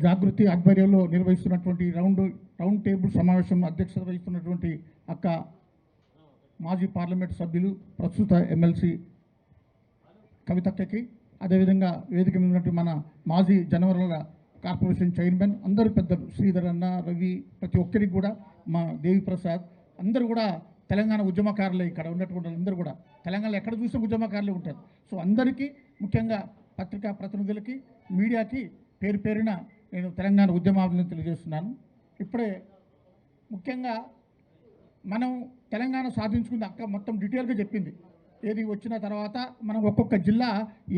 జాగృతి ఆధ్వర్యంలో నిర్వహిస్తున్నటువంటి round table సమావేశం అధ్యక్షత వహిస్తున్నటువంటి అక్క మాజీ పార్లమెంట్ సభ్యులు ప్రస్తుత ఎమ్మెల్సీ కవితక్కకి, అదేవిధంగా వేదిక మీద ఉన్నటువంటి మన మాజీ జనవరుల కార్పొరేషన్ చైర్మన్ అందరూ పెద్దలు, శ్రీధర్ అన్న, రవి, ప్రతి ఒక్కరికి కూడా, మా దేవి ప్రసాద్ అందరూ కూడా తెలంగాణ ఉద్యమకారులే. ఇక్కడ ఉన్నటువంటి అందరూ కూడా తెలంగాణలో ఎక్కడ చూస్తే ఉద్యమకారులే ఉంటారు. సో అందరికీ, ముఖ్యంగా పత్రికా ప్రతినిధులకి, మీడియాకి పేరు పేరున నేను తెలంగాణ ఉద్యమాలను తెలియజేస్తున్నాను. ఇప్పుడే ముఖ్యంగా మనం తెలంగాణ సాధించుకుంది అక్క మొత్తం డీటెయిల్గా చెప్పింది. ఏది వచ్చిన తర్వాత మనం ఒక్కొక్క జిల్లా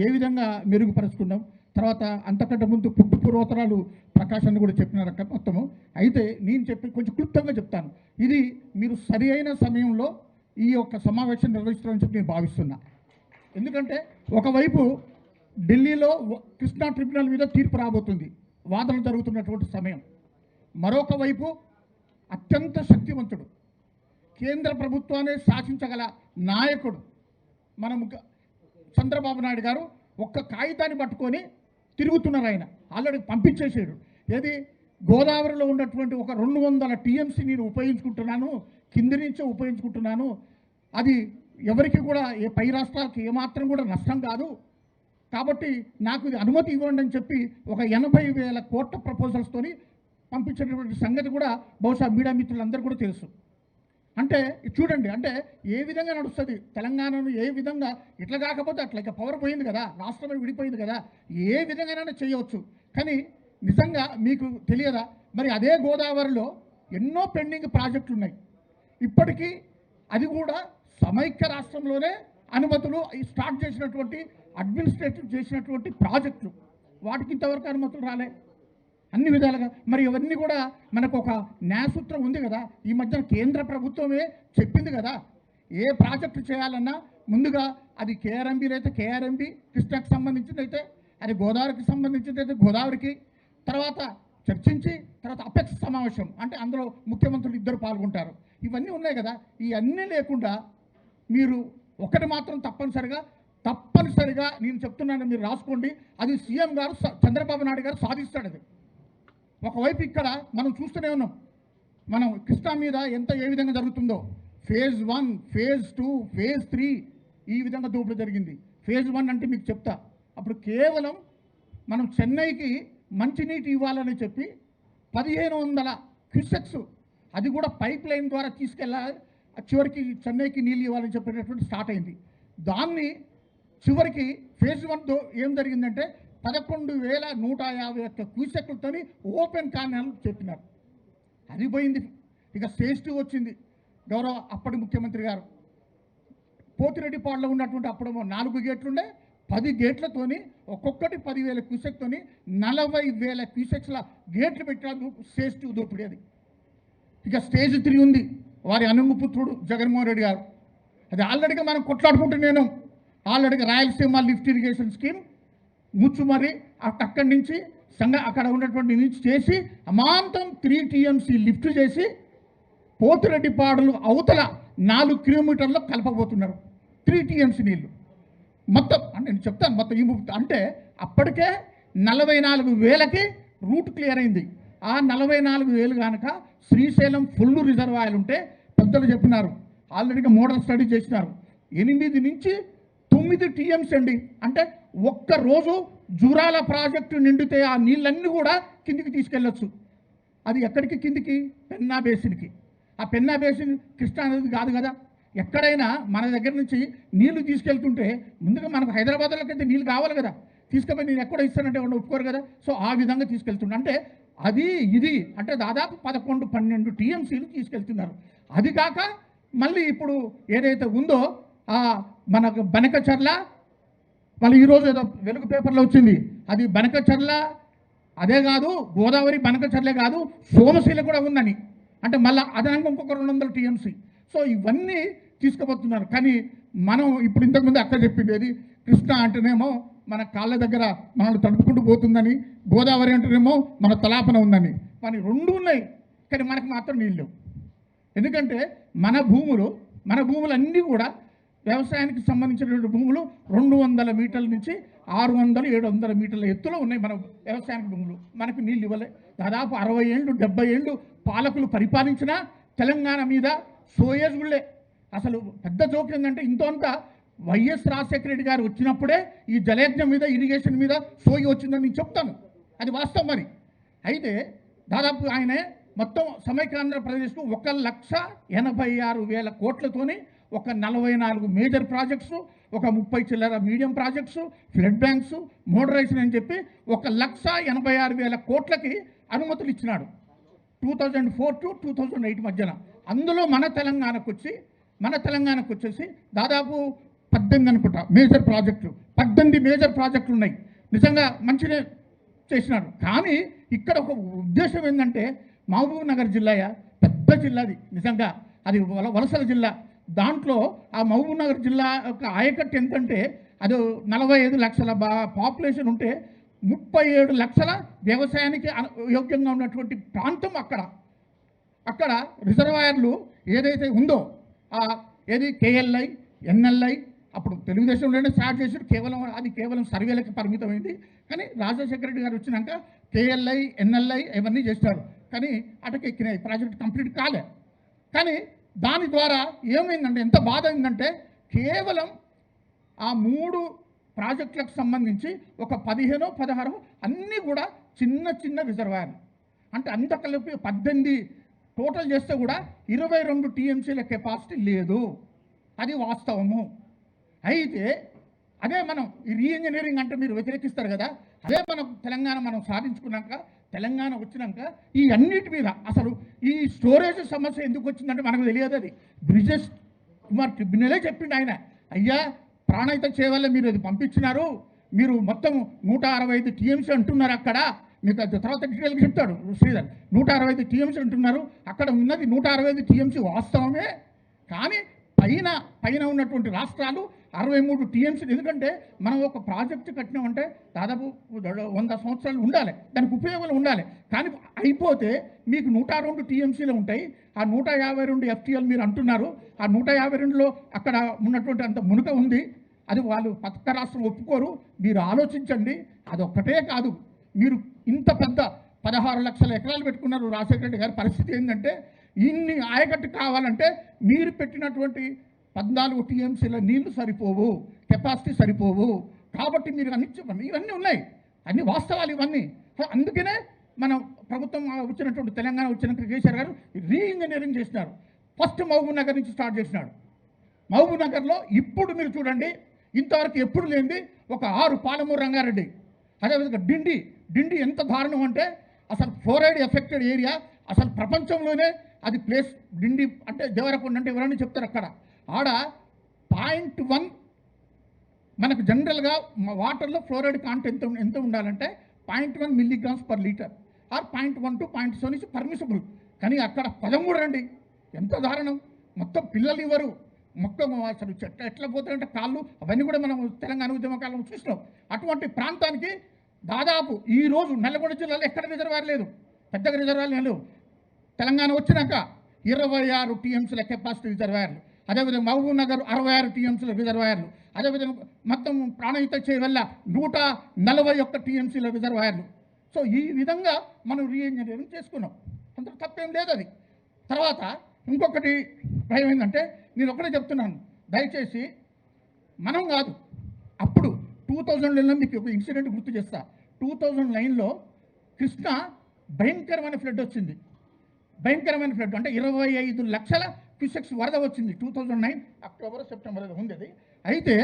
ఏ విధంగా మెరుగుపరుచుకున్నాం, తర్వాత అంతకంటే ముందు పుట్టు పూర్వోత్తరాలు ప్రకాశాన్ని కూడా చెప్పినారు అక్క మొత్తము. అయితే నేను చెప్పి కొంచెం క్లుప్తంగా చెప్తాను. ఇది మీరు సరి అయిన సమయంలో ఈ యొక్క సమావేశం నిర్వహిస్తారని చెప్పి నేను భావిస్తున్నా. ఎందుకంటే ఒకవైపు ఢిల్లీలో కృష్ణా ట్రిబ్యునల్ మీద తీర్పు రాబోతుంది, వాదనలు జరుగుతున్నటువంటి సమయం. మరొక వైపు అత్యంత శక్తివంతుడు, కేంద్ర ప్రభుత్వాన్ని శాసించగల నాయకుడు మన చంద్రబాబు నాయుడు గారు ఒక్క కాగితాన్ని పట్టుకొని తిరుగుతున్నారు. ఆయన ఆల్రెడీ పంపించేసాడు. ఏది గోదావరిలో ఉన్నటువంటి ఒక 200 టీఎంసీ నేను ఉపయోగించుకుంటున్నాను, కింది నుంచే ఉపయోగించుకుంటున్నాను, అది ఎవరికి కూడా ఏ పై రాష్ట్రాలకు ఏమాత్రం కూడా నష్టం కాదు, కాబట్టి నాకు ఇది అనుమతి ఇవ్వండి అని చెప్పి ఒక 80,000 కోట్ల ప్రపోజల్స్తోని పంపించేటటువంటి సంగతి కూడా బహుశా మీడియా మిత్రులందరూ కూడా తెలుసు. అంటే చూడండి, అంటే ఏ విధంగా నడుస్తుంది తెలంగాణను, ఏ విధంగా ఇట్లా కాకపోతే అట్లా, ఇక పవర్ పోయింది కదా, రాష్ట్రమే విడిపోయింది కదా, ఏ విధంగానైనా చేయవచ్చు. కానీ నిజంగా మీకు తెలియదా, మరి అదే గోదావరిలో ఎన్నో పెండింగ్ ప్రాజెక్టులు ఉన్నాయి. ఇప్పటికీ అది కూడా సమైక్య రాష్ట్రంలోనే అనుమతులు స్టార్ట్ చేసినటువంటి, అడ్మినిస్ట్రేటివ్ చేసినటువంటి ప్రాజెక్టులు, వాటికి ఇంతవరకు అనుమతులు రాలే అన్ని విధాలుగా. మరి ఇవన్నీ కూడా మనకు ఒక న్యాయసూత్రం ఉంది కదా, ఈ మధ్యన కేంద్ర ప్రభుత్వమే చెప్పింది కదా, ఏ ప్రాజెక్టు చేయాలన్నా ముందుగా అది కేఆర్ఎంబీలో అయితే కేఆర్ఎంబీ, కృష్ణాకి సంబంధించింది అయితే అది గోదావరికి సంబంధించింది అయితే గోదావరికి, తర్వాత చర్చించి తర్వాత అపెక్స్ సమావేశం, అంటే అందులో ముఖ్యమంత్రులు ఇద్దరు పాల్గొంటారు. ఇవన్నీ ఉన్నాయి కదా, ఇవన్నీ లేకుండా మీరు ఒకటి మాత్రం తప్పనిసరిగా నేను చెప్తున్నాను, మీరు రాసుకోండి, అది సీఎం గారు చంద్రబాబు నాయుడు గారు సాధిస్తాడు. అది ఒకవైపు ఇక్కడ మనం చూస్తూనే ఉన్నాం, మనం కృష్ణా మీద ఏ విధంగా జరుగుతుందో. ఫేజ్ 1, ఫేజ్ 2, ఫేజ్ 3 ఈ విధంగా దోపిడీ జరిగింది. ఫేజ్ 1 అంటే మీకు చెప్తా, అప్పుడు కేవలం మనం చెన్నైకి మంచినీటి ఇవ్వాలని చెప్పి 1500 క్యూసెక్స్, అది కూడా పైప్ లైన్ ద్వారా తీసుకెళ్ళాలి, చివరికి చెన్నైకి నీళ్ళు ఇవ్వాలని చెప్పేటటువంటి స్టార్ట్ అయింది. దాన్ని చివరికి ఫేజ్ 1 ఏం జరిగిందంటే 11,151 క్యూసెక్లతో ఓపెన్ కానల్ చెప్పినారు, అది పోయింది. ఇక ఫేజ్ 2 వచ్చింది. గౌరవ అప్పటి ముఖ్యమంత్రి గారు పోతిరెడ్డిపాడులో ఉన్నటువంటి అప్పుడు 4 గేట్లుండే, 10 గేట్లతోని ఒక్కొక్కటి 10,000 క్యూసెక్తోని 40,000 క్యూసెక్స్ల గేట్లు పెట్టారు. ఫేజ్ 2 దోపిడీ అది. ఇక స్టేజ్ 3 ఉంది, వారి అనుమపుత్రుడు జగన్మోహన్ రెడ్డి గారు, అది ఆల్రెడీగా మనం కొట్లాడుకుంటున్నాను. ఆల్రెడీగా Rayalaseema lift irrigation scheme Muchumarri అక్కడి నుంచి అక్కడ ఉన్నటువంటి నుంచి చేసి అమాంతం 3 టీఎంసీ లిఫ్ట్ చేసి పోతిరెడ్డిపాడులు అవతల 4 కిలోమీటర్లో కలపబోతున్నారు 3 టీఎంసీ నీళ్ళు మొత్తం. అంటే నేను చెప్తాను మొత్తం ఈ అంటే అప్పటికే 44,000కి రూట్ క్లియర్ అయింది. ఆ 44,000 కనుక శ్రీశైలం ఫుల్ రిజర్వాయర్ ఉంటే పెద్దలు చెప్పినారు, ఆల్రెడీగా మోడల్ స్టడీ చేసినారు, 8 నుంచి 9 టీఎంసీ అండి. అంటే ఒక్కరోజు జూరాల ప్రాజెక్టు నిండితే ఆ నీళ్ళన్నీ కూడా కిందికి తీసుకెళ్ళొచ్చు. అది ఎక్కడికి కిందికి? పెన్నా బేసిన్కి. ఆ పెన్నా బేసిన్ కృష్ణా నది కాదు కదా. ఎక్కడైనా మన దగ్గర నుంచి నీళ్లు తీసుకెళ్తుంటే ముందుగా మనకు హైదరాబాద్లోకి నీళ్ళు కావాలి కదా, తీసుకుపోయి నేను ఎక్కడ ఇస్తానంటే ఎవరు ఒప్పుకోరు కదా. సో ఆ విధంగా తీసుకెళ్తుండే, అంటే అది ఇది అంటే దాదాపు 11-12 టీఎంసీలు తీసుకెళ్తున్నారు. అది కాక మళ్ళీ ఇప్పుడు ఏదైతే ఉందో మనకు బనకచర్ల, మళ్ళీ ఈరోజు ఏదో వెలుగు పేపర్లో వచ్చింది, అది బనకచర్ల అదే కాదు, గోదావరి బనకచర్లే కాదు, సోమశీల కూడా ఉందని, అంటే మళ్ళీ అదనంగా ఇంకొక 200 టీఎంసీ. సో ఇవన్నీ తీసుకుపోతున్నారు. కానీ మనం ఇప్పుడు ఇంతకుముందు అక్క చెప్పింది, ఏది కృష్ణ అంటేనేమో మన కాళ్ళ దగ్గర మనల్ని తడుపుకుంటూ పోతుందని, గోదావరి అంటేనేమో మన తలాపన ఉందని. కానీ 2 ఉన్నాయి, కానీ మనకు మాత్రం నీళ్ళు. ఎందుకంటే మన భూములు అన్నీ కూడా వ్యవసాయానికి సంబంధించినటువంటి భూములు 200 మీటర్ల నుంచి 600, 700 మీటర్ల ఎత్తులో ఉన్నాయి మన వ్యవసాయానికి భూములు. మనకు నీళ్ళు ఇవ్వలే. దాదాపు 60 ఏళ్ళు 70 ఏళ్ళు పాలకులు పరిపాలించిన తెలంగాణ మీద సోయేజులే. అసలు పెద్ద జోక్ ఏంటంటే ఇంత వైఎస్ రాజశేఖర రెడ్డి గారు వచ్చినప్పుడే ఈ జలయజ్ఞం మీద ఇరిగేషన్ మీద సోయి వచ్చిందని నేను చెప్తాను. అది వాస్తవం. మరి అయితే దాదాపు ఆయనే మొత్తం సమైక్యాంధ్రప్రదేశ్కు 1,86,000 కోట్లతోని ఒక 44 మేజర్ ప్రాజెక్ట్స్, ఒక 30 చిల్లర medium projects, flood banks, modernisation అని చెప్పి 1,86,000 కోట్లకి అనుమతులు ఇచ్చినాడు 2004 to 2008 మధ్యన. అందులో మన తెలంగాణకు వచ్చేసి దాదాపు 18 అనుకుంటా మేజర్ ప్రాజెక్టులు, 18 మేజర్ ప్రాజెక్టులు ఉన్నాయి. నిజంగా మంచిగా చేసినాడు. కానీ ఇక్కడ ఒక ఉద్దేశం ఏంటంటే మహబూబ్ నగర్ జిల్లా పెద్ద జిల్లాది, నిజంగా అది వలసల జిల్లా. దాంట్లో ఆ మహబూబ్ నగర్ జిల్లా యొక్క ఆయకట్టు ఎంతంటే అది 45 లక్షల పాపులేషన్ ఉంటే 37 లక్షల వ్యవసాయానికి యోగ్యంగా ఉన్నటువంటి ప్రాంతం అక్కడ రిజర్వాయర్లు ఏదైతే ఉందో ఏది కేఎల్ఐ, ఎన్ఎల్ఐ అప్పుడు తెలుగుదేశంలోనే స్టార్ట్ చేసి కేవలం సర్వేలకు పరిమితమైంది. కానీ రాజశేఖర రెడ్డి గారు వచ్చినాక కేఎల్ఐ, ఎన్ఎల్ఐ ఇవన్నీ చేస్తారు. కానీ అటకి ఎక్కినాయి, ప్రాజెక్ట్ కంప్లీట్ కాలే. కానీ దాని ద్వారా ఏమైందంటే ఎంత బాధ అయిందంటే కేవలం ఆ 3 ప్రాజెక్టులకు సంబంధించి ఒక 15-16 అన్నీ కూడా చిన్న రిజర్వాయర్లు. అంటే అంత కలిపి 18 టోటల్ చేస్తే కూడా 22 టీఎంసీల కెపాసిటీ లేదు. అది వాస్తవము. అయితే అదే మనం ఈ రీఇంజనీరింగ్ అంటే మీరు వ్యతిరేకిస్తారు కదా, అదే తెలంగాణ సాధించుకున్నాక, తెలంగాణ వచ్చినాక ఈ అన్నిటి మీద అసలు ఈ స్టోరేజ్ సమస్య ఎందుకు వచ్చిందంటే మనకు తెలియదు. అది బ్రిజేష్ కుమార్ ట్రిబ్యునలే చెప్పిండు ఆయన, అయ్యా ప్రాణహిత చేవల్ల మీరు అది పంపించినారు, మీరు మొత్తం 165 టీఎంసీ అంటున్నారు అక్కడ. మీకు అది తర్వాత డీటెయిల్గా చెప్తాడు శ్రీధర్. 165 టీఎంసీ అంటున్నారు, అక్కడ ఉన్నది 165 టీఎంసీ వాస్తవమే. కానీ పైన ఉన్నటువంటి రాష్ట్రాలు 63 టీఎంసీ. ఎందుకంటే మనం ఒక ప్రాజెక్టు కట్టినామంటే దాదాపు 100 సంవత్సరాలు ఉండాలి, దానికి ఉపయోగాలు ఉండాలి. కానీ అయిపోతే మీకు 102 టీఎంసీలు ఉంటాయి. ఆ 152 ఎఫ్టీఎల్ మీరు అంటున్నారు. ఆ 152లో అక్కడ ఉన్నటువంటి అంత మునుక ఉంది. అది వాళ్ళు పక్క రాష్ట్రం ఒప్పుకోరు. మీరు ఆలోచించండి. అదొక్కటే కాదు, మీరు ఇంత పెద్ద 16 లక్షల ఎకరాలు పెట్టుకున్నారు రాజశేఖర రెడ్డి గారి. పరిస్థితి ఏంటంటే ఇన్ని ఆయకట్టు కావాలంటే మీరు పెట్టినటువంటి 14 టీఎంసీల నీళ్లు సరిపోవు, కెపాసిటీ సరిపోవు. కాబట్టి మీరు అన్ని చెప్పండి, ఇవన్నీ ఉన్నాయి, అన్ని వాస్తవాలు ఇవన్నీ. అందుకనే మన ప్రభుత్వం వచ్చినటువంటి తెలంగాణ వచ్చినాక కేసీఆర్ గారు రీఇంజనీరింగ్ చేసినారు. ఫస్ట్ మహబూబ్ నగర్ నుంచి స్టార్ట్ చేసినాడు. మహబూబ్ నగర్లో ఇప్పుడు మీరు చూడండి, ఇంతవరకు ఎప్పుడు లేనిది ఒక 6 పాలమూరు రంగారెడ్డి, అదేవిధంగా డిండి ఎంత దారుణం అంటే అసలు ఫ్లోరైడ్ ఎఫెక్టెడ్ ఏరియా. అసలు ప్రపంచంలోనే అది ప్లేస్ డిండి అంటే దేవరకొండ అంటే ఎవరైనా చెప్తారు. అక్కడ ఆడ 0.1 మనకు జనరల్గా వాటర్లో ఫ్లోరైడ్ కాంటెంట్ ఎంత ఉండాలంటే 0.1 milligrams per litre or 0.1 to 0.7 is permissible. కానీ అక్కడ 13 అండి. ఎంత దారుణం. మొత్తం పిల్లలు ఇవ్వరు, మొత్తం అసలు చెట్ల ఎట్లా పోతాయంటే కాళ్ళు, అవన్నీ కూడా మనం తెలంగాణ ఉద్యమకాలంలో చూసినాం. అటువంటి ప్రాంతానికి దాదాపు ఈరోజు నల్గొండ జిల్లాలో ఎక్కడ రిజర్వాయర్ లేదు, పెద్దగా రిజర్వాయర్లు లేవు. తెలంగాణ వచ్చినాక 26 టీఎంసీల కెపాసిటీ రిజర్వాయర్లు, అదేవిధంగా మహబూబ్ నగర్ 66 టీఎంసీల రిజర్వాయర్లు, అదేవిధంగా మొత్తం ప్రాణహిత వల్ల 141 టీఎంసీల రిజర్వాయర్లు. సో ఈ విధంగా మనం రీఇంజనీరింగ్ చేసుకున్నాం. అంత తప్పేం లేదు. అది తర్వాత ఇంకొకటి భయం ఏంటంటే నేను ఒకటే చెప్తున్నాను, దయచేసి మనం కాదు, అప్పుడు 2009లో మీకు ఒక ఇన్సిడెంట్ గుర్తు చేస్తా. 2009లో కృష్ణా భయంకరమైన ఫ్లడ్ వచ్చింది. భయంకరమైన ఫ్లడ్ అంటే 25 లక్షల క్యూసెక్స్ వరద వచ్చింది. 2009 అక్టోబర్ సెప్టెంబర్ ఉంది అది. అయితే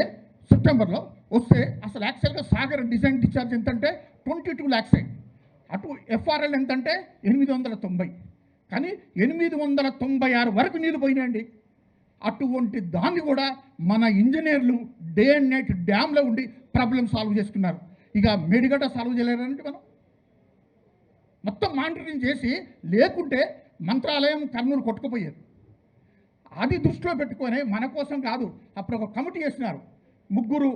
సెప్టెంబర్లో వస్తే అసలు యాక్చువల్గా సాగర్ డిజైన్ డిశ్చార్జ్ ఎంతంటే 22 lakhs. అటు ఎఫ్ఆర్ఎల్ ఎంతంటే 890. కానీ 896 వరకు నీళ్ళు పోయినాయండి. అటువంటి దాన్ని కూడా మన ఇంజనీర్లు డే అండ్ నైట్ డ్యామ్లో ఉండి ప్రాబ్లం సాల్వ్ చేసుకున్నారు. ఇక మేడిగడ్డ సాల్వ్ చేయలేరంటే మనం మొత్తం మానిటరింగ్ చేసి, లేకుంటే మంత్రాలయం కర్నూలు కొట్టుకుపోయారు. అది దృష్టిలో పెట్టుకొని మన కోసం కాదు, అప్పుడు ఒక కమిటీ వేసినారు. 3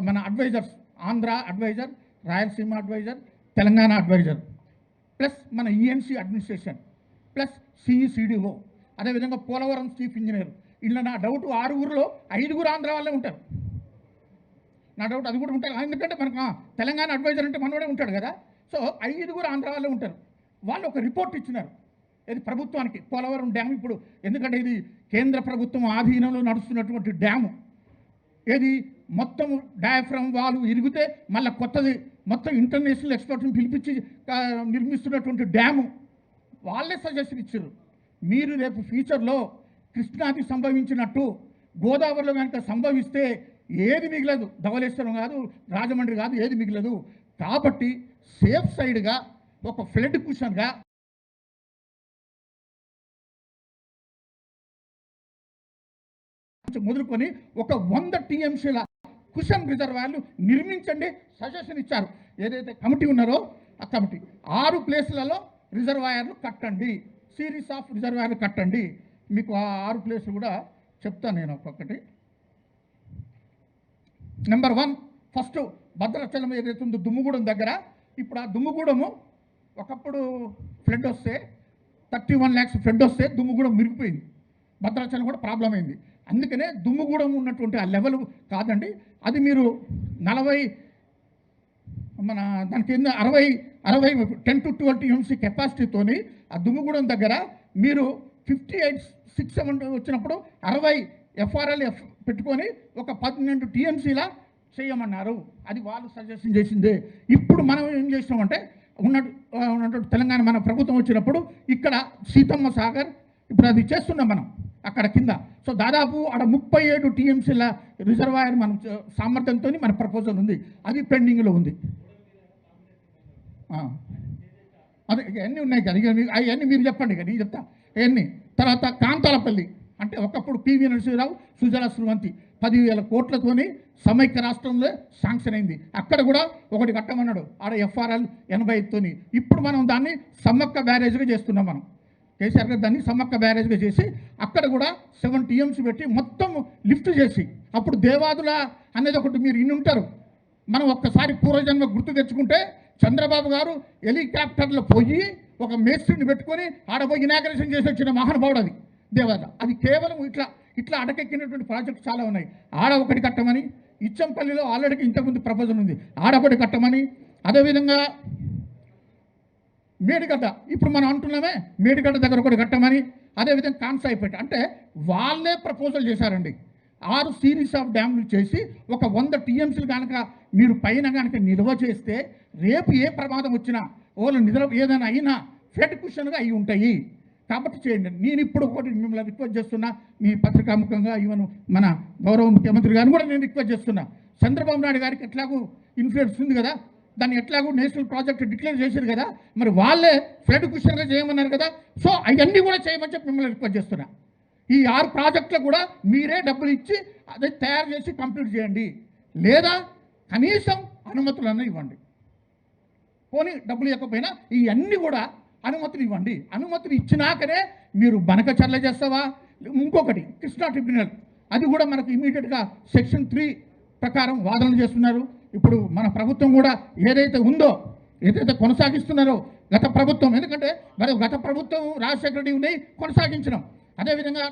మన advisers, Andhra adviser, Rayalaseema adviser, Telangana adviser, plus మన ఈఎన్సీ అడ్మినిస్ట్రేషన్, ప్లస్ సిఈసిడిఓ, అదేవిధంగా పోలవరం చీఫ్ ఇంజనీర్, ఇలా నా డౌట్ 6 5 ఆంధ్ర వాళ్ళే ఉంటారు. నా డౌట్ అది కూడా ఉంటారు, ఎందుకంటే మనకు తెలంగాణ అడ్వైజర్ అంటే మనోడే ఉంటాడు కదా. సో 5 ఆంధ్ర వాళ్ళే ఉంటారు. వాళ్ళు ఒక రిపోర్ట్ ఇచ్చినారు ఇది ప్రభుత్వానికి, పోలవరం డ్యామ్. ఇప్పుడు ఎందుకంటే ఇది కేంద్ర ప్రభుత్వం ఆధీనంలో నడుస్తున్నటువంటి డ్యాము. ఏది మొత్తం డయాఫ్రమ్ వాళ్ళు ఇరిగితే మళ్ళీ కొత్తది మొత్తం ఇంటర్నేషనల్ ఎక్స్పర్ట్ని పిలిపించి నిర్మిస్తున్నటువంటి డ్యాము. వాళ్ళే సజెషన్ ఇచ్చారు, మీరు రేపు ఫ్యూచర్లో కృష్ణాకి సంభవించినట్టు గోదావరిలో కనుక సంభవిస్తే ఏది మిగలదు, ధవళేశ్వరం కాదు, రాజమండ్రి కాదు, ఏది మిగలదు. కాబట్టి సేఫ్ సైడ్గా ఒక ఫ్లడ్ కుషన్గా మొదలుకొని ఒక 100 టీఎంసీల కుషన్ రిజర్వాయర్లు నిర్మించండి సజెషన్ ఇచ్చారు. ఏదైతే కమిటీ ఉన్నారో ఆ కమిటీ 6 ప్లేసులలో రిజర్వాయర్లు కట్టండి, సిరీస్ ఆఫ్ రిజర్వాయర్లు కట్టండి. మీకు ఆ 6 ప్లేసులు కూడా చెప్తాను నేను ఒక్కొక్కటి. నెంబర్ 1 ఫస్ట్ భద్రాచలం ఏదైతే ఉందో దుమ్ముగూడెం దగ్గర. ఇప్పుడు ఆ దుమ్ముగూడెము ఒకప్పుడు ఫ్లడ్ వస్తే 31 lakhs ఫ్లడ్ వస్తే దుమ్ముగూడెం మిరిగిపోయింది, భద్రాచలం కూడా ప్రాబ్లం అయింది. అందుకనే దుమ్ముగూడెం ఉన్నటువంటి ఆ లెవెల్ కాదండి, అది మీరు 40 మన దాని కింద 60 10 to 12 టీఎంసీ కెపాసిటీతోని ఆ దుమ్ముగూడెం దగ్గర మీరు 58, 6, 7 వచ్చినప్పుడు 60 ఎఫ్ఆర్ఎల్ఎఫ్ పెట్టుకొని ఒక 12 టీఎంసీలా చేయమన్నారు. అది వాళ్ళు సజెషన్ చేసిందే. ఇప్పుడు మనం ఏం చేసినామంటే ఉన్నటువంటి తెలంగాణ మన ప్రభుత్వం వచ్చినప్పుడు ఇక్కడ సీతమ్మ సాగర్ ఇప్పుడు అది చేస్తున్నాం మనం అక్కడ కింద. సో దాదాపు అక్కడ 37 టీఎంసీల రిజర్వాయర్ మనం సామర్థ్యంతో మన ప్రపోజల్ ఉంది, అది పెండింగ్లో ఉంది. అదే ఇవన్నీ ఉన్నాయి కదా, అవన్నీ మీరు చెప్పండి కదా, నేను చెప్తా అవన్నీ. తర్వాత కాంతాలపల్లి అంటే ఒకప్పుడు పివి నరసింహరావు సుజల స్రవంతి 10,000 కోట్లతోని సమైక్య రాష్ట్రంలో శాంక్షన్ అయింది. అక్కడ కూడా ఒకటి కట్టమన్నాడు, ఆడ ఎఫ్ఆర్ఎల్ 85తోని. ఇప్పుడు మనం దాన్ని సమ్మక్క బ్యారేజ్గా చేస్తున్నాం. మనం కేసీఆర్ గారు దాన్ని సమ్మక్క బ్యారేజ్గా చేసి అక్కడ కూడా 7 టీఎంసీ పెట్టి మొత్తం లిఫ్ట్ చేసి, అప్పుడు దేవాదుల అనేది ఒకటి మీరు ఇన్ని ఉంటారు. మనం ఒక్కసారి పూర్వజన్మ గుర్తు తెచ్చుకుంటే చంద్రబాబు గారు హెలికాప్టర్లో పోయి ఒక మేస్త్రిని పెట్టుకొని ఆడపోయి ఇనాగ్రేషన్ చేసి వచ్చిన మహానుభావుడు అది దేవాదుల. అది కేవలం ఇట్లా అడకెక్కినటువంటి ప్రాజెక్ట్స్ చాలా ఉన్నాయి. ఆడ ఒకటి కట్టమని, ఇచ్చంపల్లిలో ఆల్రెడీ ఇంతకుముందు ప్రపోజల్ ఉంది, ఆడ ఒకటి కట్టమని. అదేవిధంగా మేడిగడ్డ ఇప్పుడు మనం అంటున్నామే, మేడిగడ్డ దగ్గర ఒకటి కట్టమని. అదేవిధంగా కాన్సాయిపేట అంటే వాళ్ళే ప్రపోజల్ చేశారండి. 6 సిరీస్ ఆఫ్ డ్యామ్లు చేసి ఒక 100 టీఎంసీలు కనుక మీరు పైన కనుక నిల్వ చేస్తే రేపు ఏ ప్రమాదం వచ్చినా ఏదైనా అయినా ఫ్లడ్ కుషన్గా అయి ఉంటాయి. కాబట్టి చేయండి. నేను ఇప్పుడు ఒకటి మిమ్మల్ని రిక్వెస్ట్ చేస్తున్నా, మీ పత్రికాముఖంగా ఈవెన్ మన గౌరవ ముఖ్యమంత్రి గారిని కూడా నేను రిక్వెస్ట్ చేస్తున్నా. చంద్రబాబు నాయుడు గారికి ఎట్లాగూ ఇన్ఫ్లుయెన్స్ ఉంది కదా, దాన్ని ఎట్లాగూ నేషనల్ ప్రాజెక్ట్ డిక్లేర్ చేశారు కదా, మరి వాళ్ళే ఫ్లడ్ కుషన్గా చేయమన్నారు కదా. సో అవన్నీ కూడా చేయమని చెప్పి మిమ్మల్ని రిక్వెస్ట్ చేస్తున్నా. ఈ 6 ప్రాజెక్టులు కూడా మీరే డబ్బులు ఇచ్చి అది తయారు చేసి కంప్లీట్ చేయండి, లేదా కనీసం అనుమతులన్నీ ఇవ్వండి. పోనీ డబ్బులు ఇవ్వకపోయినా ఇవన్నీ కూడా అనుమతులు ఇవ్వండి. అనుమతులు ఇచ్చినాకనే మీరు బనకచర్ల చేస్తావా. ఇంకొకటి కృష్ణా ట్రిబ్యునల్, అది కూడా మనకు ఇమీడియట్గా సెక్షన్ 3 ప్రకారం వాదనలు చేస్తున్నారు. ఇప్పుడు మన ప్రభుత్వం కూడా ఏదైతే ఉందో, ఏదైతే కొనసాగిస్తున్నారో గత ప్రభుత్వం, ఎందుకంటే మరి గత ప్రభుత్వం రాజశేఖర రెడ్డి ఉన్నాయి కొనసాగించడం, అదేవిధంగా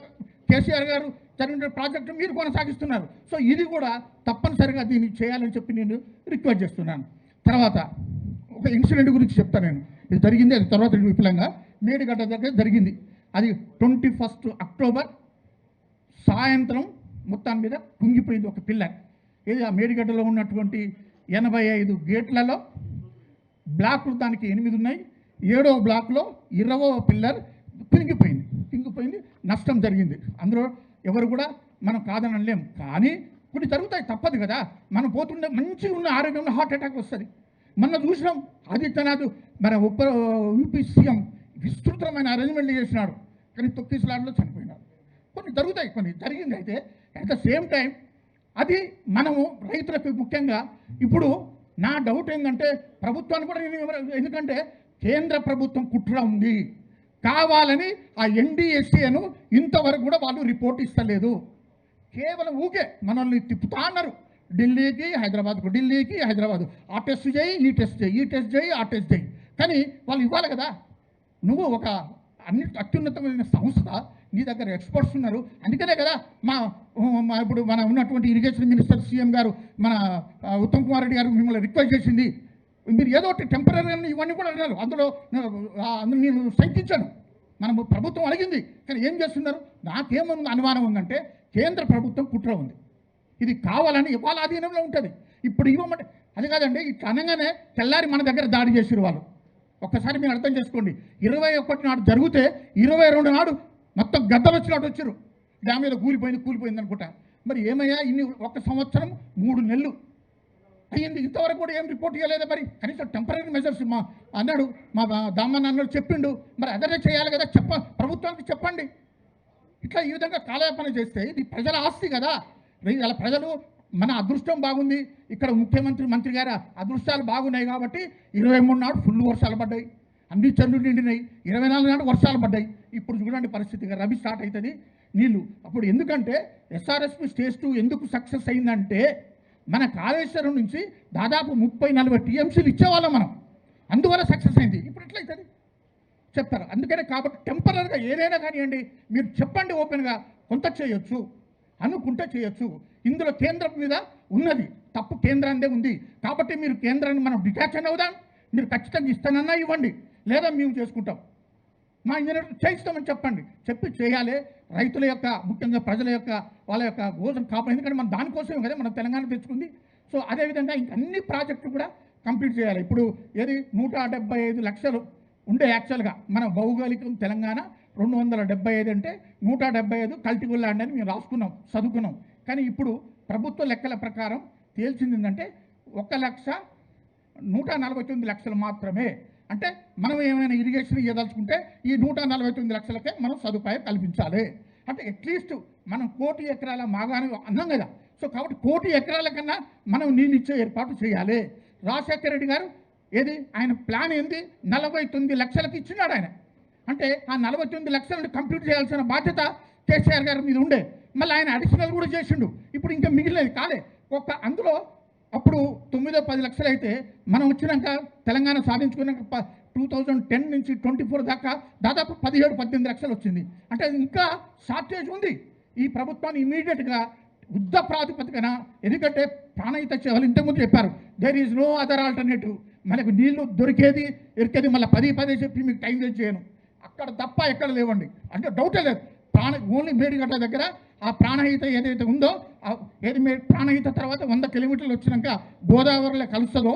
కేసీఆర్ గారు జరిగిన ప్రాజెక్టు మీరు కొనసాగిస్తున్నారు. సో ఇది కూడా తప్పనిసరిగా దీన్ని చేయాలని చెప్పి నేను రిక్వెస్ట్ చేస్తున్నాను. తర్వాత ఒక ఇన్సిడెంట్ గురించి చెప్తాను నేను. ఇది జరిగింది, అది తర్వాత విపులంగా మేడిగడ్డ దగ్గర జరిగింది. అది 21 అక్టోబర్ సాయంత్రం మొత్తాన్ని మీద కుంగిపోయింది ఒక పిల్లర్. ఏది ఆ మేడిగడ్డలో ఉన్నటువంటి 85 గేట్లలో బ్లాక్లు దానికి 8 ఉన్నాయి. 7వ బ్లాక్లో 20వ పిల్లర్ కుంగిపోయింది. నష్టం జరిగింది. అందులో ఎవరు కూడా మనం కాదనలేం. కానీ కొన్ని జరుగుతాయి, తప్పదు కదా. మనం పోతుండే మంచిగా ఉన్న ఆరోగ్యంలో హార్ట్ అటాక్ వస్తుంది. మొన్న చూసినాం ఆదిత్యనాథ్ మన యూపీ సీఎం విస్తృతమైన అరేంజ్మెంట్లు చేసినాడు, కానీ తొక్కిసలాటలో చనిపోయినాడు. కొన్ని జరుగుతాయి, కొన్ని జరిగింది. అయితే అట్ ద సేమ్ టైం అది మనము రైతులకు ముఖ్యంగా ఇప్పుడు నా డౌట్ ఏంటంటే ప్రభుత్వాన్ని కూడా నేను, ఎందుకంటే కేంద్ర ప్రభుత్వం కుట్ర ఉంది, కావాలని ఆ ఎన్డీఎస్ఏను ఇంతవరకు కూడా వాళ్ళు రిపోర్ట్ ఇస్తలేదు. కేవలం ఊకే మనల్ని తిప్పుతా అన్నారు, ఢిల్లీకి హైదరాబాద్కు, ఢిల్లీకి హైదరాబాద్, ఆ టెస్ట్ చేయి, ఈ టెస్ట్ చేయి, ఈ టెస్ట్ చేయి, ఆ టెస్ట్ చేయి. కానీ వాళ్ళు ఇవ్వాలి కదా. నువ్వు ఒక అత్యున్నతమైన సంస్థ నీ దగ్గర ఎక్స్పర్ట్స్ ఉన్నారు. అందుకనే కదా ఇప్పుడు మన ఉన్నటువంటి ఇరిగేషన్ మినిస్టర్ సీఎం గారు మన ఉత్తమ్ కుమార్ రెడ్డి గారు మిమ్మల్ని రిక్వెస్ట్ చేసింది, మీరు ఏదో ఒకటి టెంపరీ ఇవన్నీ కూడా అన్నారు. అందులో నేను శంకించాను. మనం ప్రభుత్వం అడిగింది, కానీ ఏం చేస్తున్నారు? నాకేమన్నా అనుమానం ఉందంటే కేంద్ర ప్రభుత్వం కుట్ర ఉంది. ఇది కావాలని వాళ్ళ అధీనంలో ఉంటుంది. ఇప్పుడు ఇవ్వమంటే అది కాదండి, ఇట్లా అనగానే తెల్లారి మన దగ్గర దాడి చేసిరు వాళ్ళు. ఒక్కసారి మీరు అర్థం చేసుకోండి. 21 నాడు జరిగితే 22 నాడు మొత్తం గద్దలు వచ్చినట్టు వచ్చారు. డ్యామ్ మీద కూలిపోయింది అనుకుంటా. మరి ఏమయ్యా ఇన్ని 1 సంవత్సరం 3 నెలలు అయ్యింది, ఇంతవరకు కూడా ఏం రిపోర్ట్ ఇవ్వలేదా? మరి కనీసం టెంపరీ మెజర్స్ అన్నాడు మా దామన్ అన్నాడు, చెప్పిండు. మరి అదే చేయాలి కదా, ప్రభుత్వానికి చెప్పండి. ఇట్లా ఈ విధంగా కాలయాపన చేస్తే ఇది ప్రజల ఆస్తి కదా. ఇలా ప్రజలు మన అదృష్టం బాగుంది, ఇక్కడ మంత్రి గారి అదృష్టాలు బాగున్నాయి కాబట్టి 23 నాడు ఫుల్ వర్షాలు పడ్డాయి, అన్ని చెరువులు నిండినాయి. 24 నాడు వర్షాలు పడ్డాయి. ఇప్పుడు చూడండి పరిస్థితిగా రబీ స్టార్ట్ అవుతుంది నీళ్ళు. అప్పుడు ఎందుకంటే ఎస్ఆర్ఎస్పి స్టేజ్ 2 ఎందుకు సక్సెస్ అయిందంటే మన కాళేశ్వరం నుంచి దాదాపు 30-40 టీఎంసీలు ఇచ్చేవాళ్ళం మనం, అందువల్ల సక్సెస్ అయింది. ఇప్పుడు ఎట్లయితుంది చెప్తారు. అందుకనే కాబట్టి టెంపరీగా ఏదైనా కానివ్వండి, మీరు చెప్పండి ఓపెన్గా, కొంత చేయొచ్చు అనుకుంటే చేయొచ్చు. ఇందులో కేంద్రం మీద ఉన్నది తప్పు, కేంద్రాందే ఉంది కాబట్టి మీరు కేంద్రాన్ని మనం డిటాచ్ అని అవుదాం. మీరు ఖచ్చితంగా ఇస్తానన్నా ఇవ్వండి, లేదా మేము చేసుకుంటాం, మా ఇంజనీర్ చేయిస్తామని చెప్పండి. చెప్పి చేయాలి. రైతుల యొక్క ముఖ్యంగా ప్రజల యొక్క వాళ్ళ యొక్క గోజం కాపాడు. ఎందుకంటే మనం దానికోసమే కదా మనం తెలంగాణ తెచ్చుకుంది. సో అదేవిధంగా ఇంక అన్ని ప్రాజెక్టులు కూడా కంప్లీట్ చేయాలి. ఇప్పుడు ఏది 175 లక్షలు ఉండే యాక్చువల్గా మన భౌగోళికం తెలంగాణ 275 అంటే 175 కల్టిబుల్ ల్యాండ్ అని మేము రాసుకున్నాం, చదువుకున్నాం. కానీ ఇప్పుడు ప్రభుత్వ లెక్కల ప్రకారం తేల్చింది ఏంటంటే 1,149 లక్షలు మాత్రమే. అంటే మనం ఏమైనా ఇరిగేషన్ ఇవ్వదలుచుకుంటే ఈ 149 లక్షలకే మనం సదుపాయం కల్పించాలి. అంటే అట్లీస్ట్ మనం 1 కోటి ఎకరాల మాగానే అన్నాం కదా. సో కాబట్టి 1 కోటి ఎకరాల కన్నా మనం నీళ్ళు ఇచ్చే ఏర్పాటు చేయాలి. రాజశేఖర రెడ్డి గారు ఏది ఆయన ప్లాన్ ఏంది 49 లక్షలకు ఇచ్చినాడు ఆయన. అంటే ఆ 49 లక్షలను కంప్లీట్ చేయాల్సిన బాధ్యత కేసీఆర్ గారి మీద ఉండే. మళ్ళీ ఆయన అడిషనల్ కూడా చేసిండు. ఇప్పుడు ఇంకా మిగిలినది కాలే అందులో అప్పుడు 9-10 లక్షలు అయితే మనం వచ్చినాక తెలంగాణ సాధించుకున్నాక 2010 నుంచి 24 దాకా దాదాపు 17-18 లక్షలు వచ్చింది. అంటే ఇంకా షార్టేజ్ ఉంది. ఈ ప్రభుత్వాన్ని ఇమీడియట్గా యుద్ధ ప్రాతిపదికన, ఎందుకంటే ప్రాణహిత సేవలు ఇంతకుముందు చెప్పారు, there is no other alternative. మనకు నీళ్లు దొరికేది ఎరికేది మళ్ళీ 10 చెప్పి మీకు టైం వేస్ట్ చేయను, అక్కడ తప్ప ఎక్కడ లేవండి అంటే డౌటే లేదు. ఓన్లీ మేడిగడ్డ దగ్గర ఆ ప్రాణహిత ఏదైతే ఉందో ప్రాణహిత తర్వాత 100 కిలోమీటర్లు వచ్చినాక గోదావరిలో కలుస్తుందో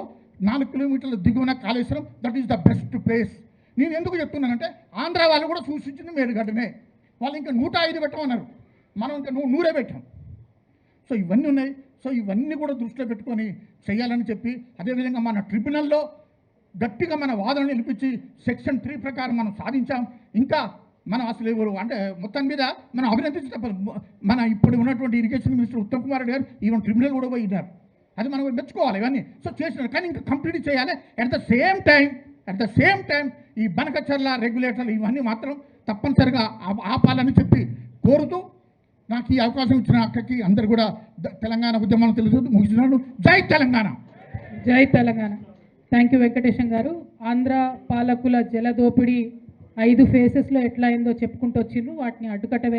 4 కిలోమీటర్ల దిగువన Kaleshwaram, that is the best place. నేను ఎందుకు చెప్తున్నానంటే ఆంధ్ర వాళ్ళు కూడా సూచించింది మేడిగడ్డనే. వాళ్ళు ఇంకా 105 పెట్టమన్నారు, మనం ఇంకా 100 పెట్టాం. సో ఇవన్నీ ఉన్నాయి. సో ఇవన్నీ కూడా దృష్టిలో పెట్టుకొని చేయాలని చెప్పి, అదేవిధంగా మన ట్రిబ్యునల్లో గట్టిగా మన వాదనలు నిలిపించి సెక్షన్ 3 ప్రకారం మనం సాధించాం. ఇంకా మనం అసలు ఎవరు అంటే మొత్తం మీద మనం అభినందించే మన ఇప్పుడు ఉన్నటువంటి ఇరిగేషన్ మినిస్టర్ ఉత్తమ్ కుమార్ రెడ్డి గారు ఈవెన్ ట్రిబ్యునల్ కూడా పోయినారు. అది మనం మెచ్చుకోవాలి ఇవన్నీ. సో చేసినారు, కానీ ఇంకా కంప్లీట్ చేయాలి. అట్ ద సేమ్ టైం ఈ బనకచర్ల రెగ్యులేటర్లు ఇవన్నీ మాత్రం తప్పనిసరిగా ఆపాలని చెప్పి కోరుతూ నాకు ఈ అవకాశం ఇచ్చిన అక్కకి అందరు కూడా తెలంగాణ ఉద్యమాన్ని తెలుసు ముగిస్తున్నాను. జై తెలంగాణ, జై తెలంగాణ. థ్యాంక్ యూ వెంకటేశం గారు. ఆంధ్ర పాలకుల జలదోపిడీ 5 ఫేసెస్లో ఎట్లా అయిందో చెప్పుకుంటూ వచ్చిండ్రు. వాటిని అడ్డుకట్ట